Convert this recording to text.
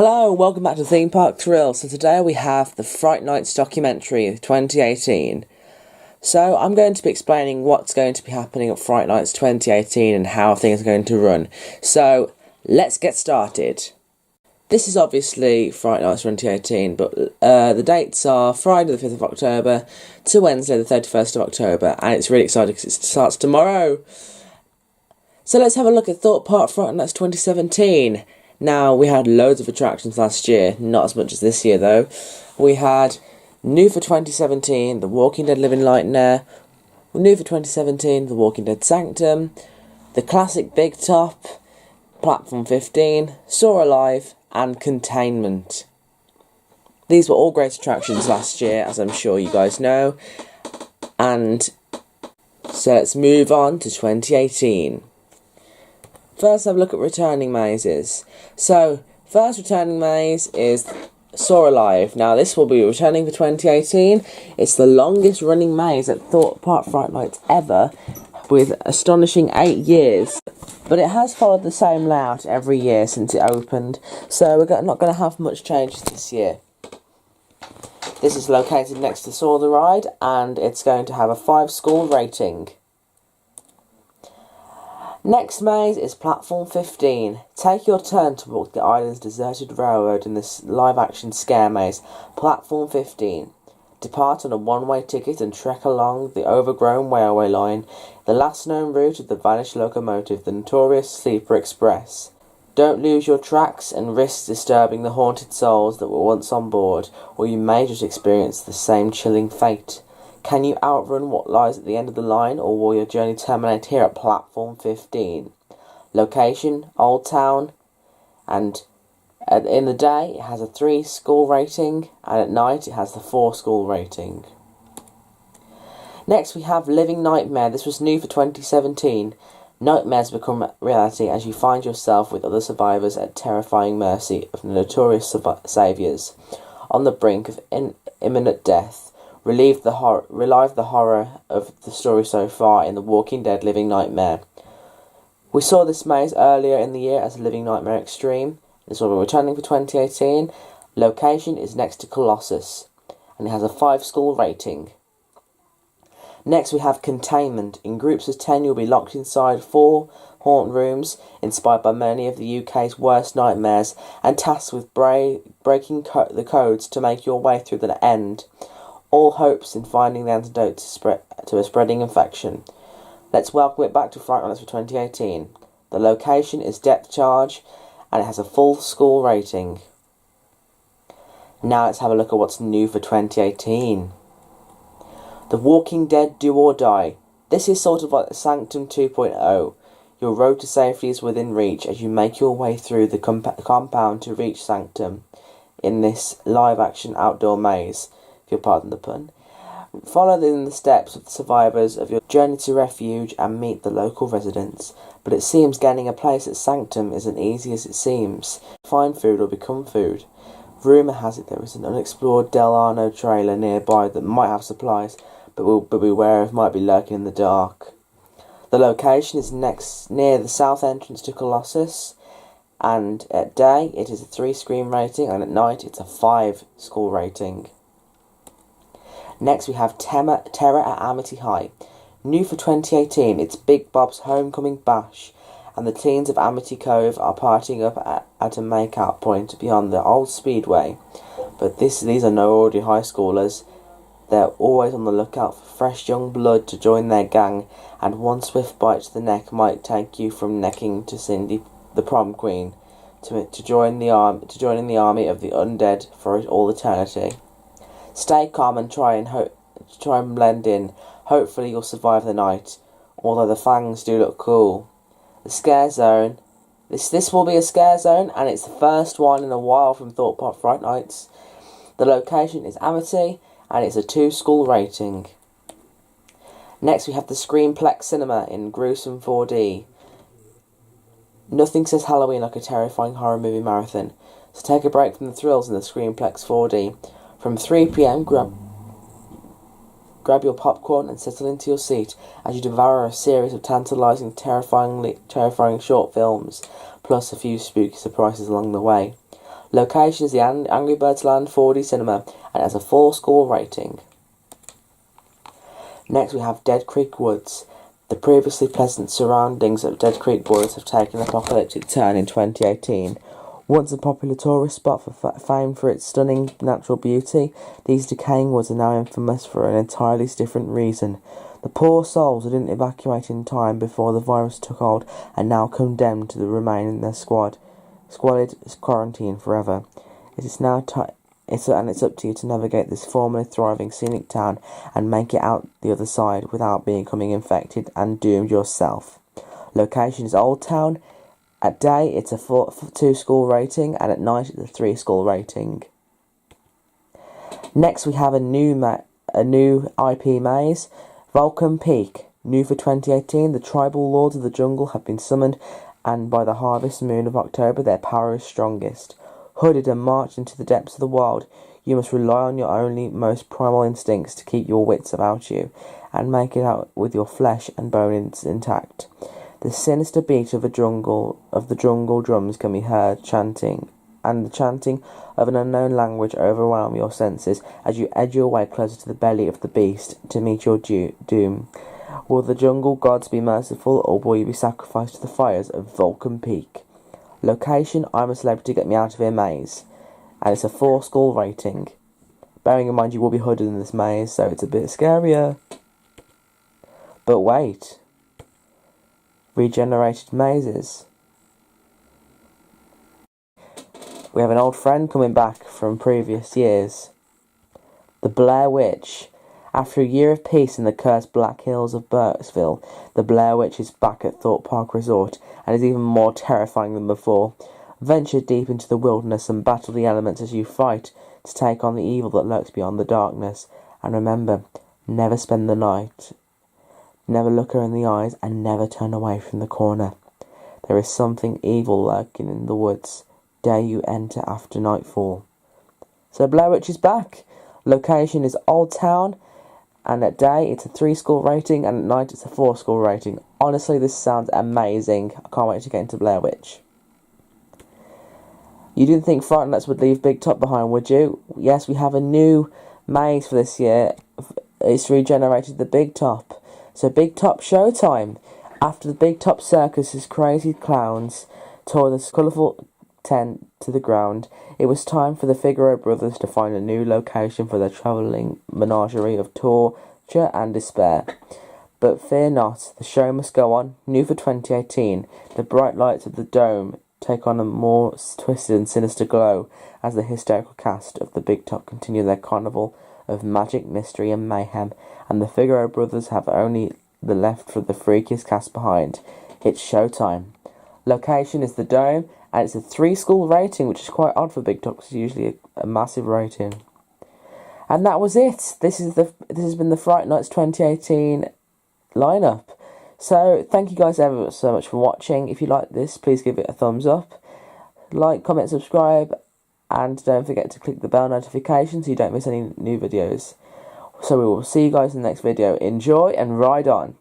Hello, welcome back to Theme Park Thrill. So today we have the Fright Nights documentary 2018. So I'm going to be explaining what's going to be happening at Fright Nights 2018 and how things are going to run. So let's get started. This is obviously Fright Nights 2018, but the dates are Friday the 5th of October to Wednesday the 31st of October, and it's really exciting because it starts tomorrow. So let's have a look at Thorpe Park Fright Nights 2017. Now, we had loads of attractions last year, not as much as this year though. We had, new for 2017, The Walking Dead Living Nightmare, new for 2017, The Walking Dead Sanctum, the classic Big Top, Platform 15, Saw Alive, and Containment. These were all great attractions last year, as I'm sure you guys know. And so let's move on to 2018. First, have a look at returning mazes. So, first returning maze is Saw Alive. Now, this will be returning for 2018. It's the longest running maze at Thorpe Park Fright Nights ever, with astonishing 8 years. But it has followed the same layout every year since it opened, so we're not going to have much changes this year. This is located next to Saw the Ride, and it's going to have a 5-school rating. Next maze is Platform 15. Take your turn to walk the island's deserted railroad in this live-action scare maze, Platform 15. Depart on a one-way ticket and trek along the overgrown railway line, the last known route of the vanished locomotive, the notorious Sleeper Express. Don't lose your tracks and risk disturbing the haunted souls that were once on board, or you may just experience the same chilling fate. Can you outrun what lies at the end of the line, or will your journey terminate here at Platform 15? Location, Old Town, and in the day it has a 3-school rating, and at night it has the 4-school rating. Next we have Living Nightmare. This was new for 2017. Nightmares become reality as you find yourself with other survivors at terrifying mercy of the notorious saviours, on the brink of imminent death. Relive the horror of the story so far in The Walking Dead Living Nightmare. We saw this maze earlier in the year as Living Nightmare Extreme. This will be returning for 2018. Location is next to Colossus, and it has a 5-school rating. Next we have Containment. In groups of 10 you'll be locked inside 4 haunt rooms, inspired by many of the UK's worst nightmares, and tasked with breaking the codes to make your way through the end. All hopes in finding the antidote to a spreading infection. Let's welcome it back to Fright Nights for 2018. The location is Depth Charge, and it has a full school rating. Now let's have a look at what's new for 2018. The Walking Dead Do or Die. This is sort of like the Sanctum 2.0. Your road to safety is within reach as you make your way through the compound to reach Sanctum in this live-action outdoor maze, if you'll pardon the pun. Follow in the steps of the survivors of your journey to refuge and meet the local residents. But it seems getting a place at Sanctum isn't easy as it seems. Find food or become food. Rumour has it there is an unexplored Del Arno trailer nearby that might have supplies, but beware of might be lurking in the dark. The location is near the south entrance to Colossus, and at day it is a 3-screen rating, and at night it's a 5-school rating. Next we have Terror at Amity High. New for 2018, it's Big Bob's Homecoming Bash, and the teens of Amity Cove are partying up at a make-out point beyond the old speedway. But these are no ordinary high schoolers. They're always on the lookout for fresh young blood to join their gang, and one swift bite to the neck might take you from necking to Cindy, the prom queen, to joining the army of the undead for all eternity. Stay calm and try and blend in. Hopefully you'll survive the night, although the fangs do look cool. The Scare Zone. This will be a scare zone, and it's the first one in a while from Thorpe Park Fright Nights. The location is Amity, and it's a 2-school rating. Next we have the Screenplex Cinema in gruesome 4D. Nothing says Halloween like a terrifying horror movie marathon, so take a break from the thrills in the Screenplex 4D. From 3 PM, grab your popcorn and settle into your seat as you devour a series of tantalising, terrifying short films, plus a few spooky surprises along the way. Location is the Angry Birds Land 4D Cinema and it has a 4-score rating. Next we have Dead Creek Woods. The previously pleasant surroundings of Dead Creek Woods have taken an apocalyptic turn in 2018. Once a popular tourist spot famed for its stunning natural beauty, these decaying woods are now infamous for an entirely different reason. The poor souls who didn't evacuate in time before the virus took hold are now condemned to remain in their squalid quarantine forever. It is now it's up to you to navigate this formerly thriving scenic town and make it out the other side without becoming infected and doomed yourself. Location is Old Town. At day, it's a 2-score rating, and at night, it's a 3-score rating. Next, we have a new IP maze, Vulcan Peak. New for 2018, the tribal lords of the jungle have been summoned, and by the harvest moon of October, their power is strongest. Hooded and marched into the depths of the wild, you must rely on your only most primal instincts to keep your wits about you, and make it out with your flesh and bones intact. The sinister beat of the jungle drums can be heard chanting, and the chanting of an unknown language overwhelm your senses as you edge your way closer to the belly of the beast to meet your doom. Will the jungle gods be merciful, or will you be sacrificed to the fires of Vulcan Peak? Location, I'm a Celebrity, Get Me Out of Here maze, and it's a 4-score rating. Bearing in mind you will be hooded in this maze, so it's a bit scarier. But wait. Regenerated mazes. We have an old friend coming back from previous years. The Blair Witch. After a year of peace in the cursed Black Hills of Burkesville, the Blair Witch is back at Thorpe Park Resort and is even more terrifying than before. Venture deep into the wilderness and battle the elements as you fight to take on the evil that lurks beyond the darkness. And remember, never spend the night. Never look her in the eyes and never turn away from the corner. There is something evil lurking in the woods. Dare you enter after nightfall. So Blair Witch is back. Location is Old Town, and at day it's a 3-score rating, and at night it's a 4-score rating. Honestly, this sounds amazing. I can't wait to get into Blair Witch. You didn't think Fright would leave Big Top behind, would you? Yes, we have a new maze for this year. It's regenerated the Big Top. So Big Top showtime. After the Big Top circus's crazy clowns tore the colourful tent to the ground, it was time for the Figaro brothers to find a new location for their travelling menagerie of torture and despair. But fear not, the show must go on. New for 2018, the bright lights of the dome take on a more twisted and sinister glow as the hysterical cast of the Big Top continue their carnival of magic, mystery and mayhem, and the Figaro brothers have only the left for the freakiest cast behind. It's showtime. Location is the Dome, and it's a 3-score rating, which is quite odd for Big Top, because it's usually a massive rating. And that was it. This has been the Fright Nights 2018 lineup. So thank you guys ever so much for watching. If you like this, please give it a thumbs up. Like, comment, subscribe, and don't forget to click the bell notification so you don't miss any new videos. So we will see you guys in the next video. Enjoy and ride on.